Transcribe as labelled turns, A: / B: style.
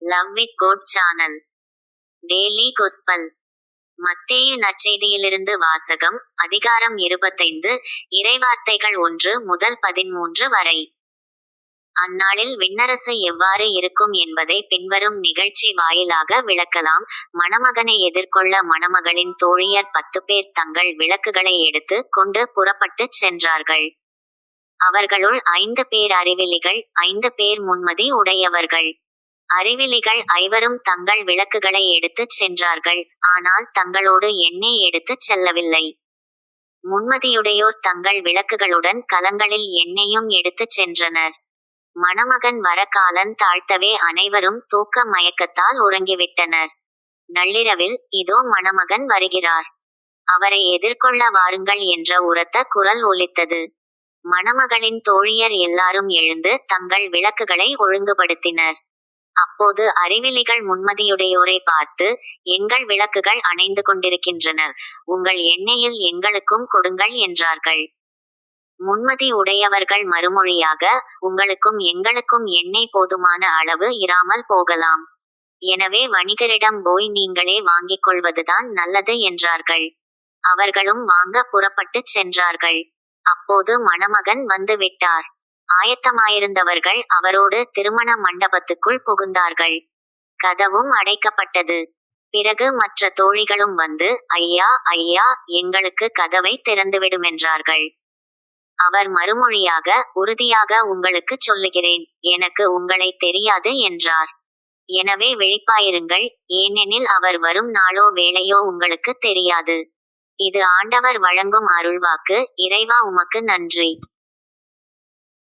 A: Love with God channel daily gospel Matheyu நற்செய்தியிலிருந்து வாசகம். அதிகாரம் 25 இறைவார்த்தைகள் 1 முதல் 13 வரை. அந்நாளில் விண்ணரசு எவ்வாறு இருக்கும் என்பதை பின்வரும் நிகழ்ச்சி வாயிலாக விளக்கலாம். மணமகனை எதிர்கொள்ள மணமகளின் தோழியர் 10 பேர் தங்கள் விளக்குகளை எடுத்து கொண்டு புறப்பட்டுச் சென்றார்கள். அவர்களுள் 5 பேர் அறிவிலிகள், 5 பேர் முன்மதி உடையவர்கள். அறிவிலிகள் 5வரும் தங்கள் விளக்குகளை எடுத்துச் சென்றார்கள், ஆனால் தங்களோடு எண்ணெய் எடுத்துச் செல்லவில்லை. முன்மதியுடையோர் தங்கள் விளக்குகளுடன் கலங்களில் எண்ணெயும் எடுத்துச் சென்றனர். மணமகன் வர காலன் தாழ்த்தவே அனைவரும் தூக்க மயக்கத்தால் உறங்கிவிட்டனர். நள்ளிரவில், இதோ மணமகன் வருகிறார், அவரை எதிர்கொள்ள வாருங்கள் என்ற உரத்த குரல் ஒலித்தது. மணமகளின் தோழியர் எல்லாரும் எழுந்து தங்கள் விளக்குகளை ஒழுங்குபடுத்தினர். அப்போது அறிவிலிகள் முன்மதியுடையோரை பார்த்து, எங்கள் விளக்குகள் அணைந்து கொண்டிருக்கின்றன, உங்கள் எண்ணெயில் எங்களுக்கும் கொடுங்கள் என்றார்கள். முன்மதி உடையவர்கள் மறுமொழியாக, உங்களுக்கும் எங்களுக்கும் எண்ணெய் போதுமான அளவு இராமல் போகலாம். எனவே வணிகரிடம் போய் நீங்களே வாங்கிக் கொள்வதுதான் நல்லது என்றார்கள். அவர்களும் வாங்க புறப்பட்டுச் சென்றார்கள். அப்போது மணமகன் வந்து விட்டார். ஆயத்தமாயிருந்தவர்கள் அவரோடு திருமண மண்டபத்துக்குள் புகுந்தார்கள். கதவும் அடைக்கப்பட்டது. பிறகு மற்ற தோழிகளும் வந்து, ஐயா, ஐயா, எங்களுக்கு கதவை திறந்துவிடுமென்றார்கள். அவர் மறுமொழியாக, உறுதியாக உங்களுக்குச் சொல்லுகிறேன், எனக்கு உங்களை தெரியாது என்றார். எனவே விழிப்பாயிருங்கள், ஏனெனில் அவர் வரும் நாளோ வேளையோ உங்களுக்கு தெரியாது. இது ஆண்டவர் வழங்கும் அருள்வாக்கு. இறைவா, உமக்கு நன்றி.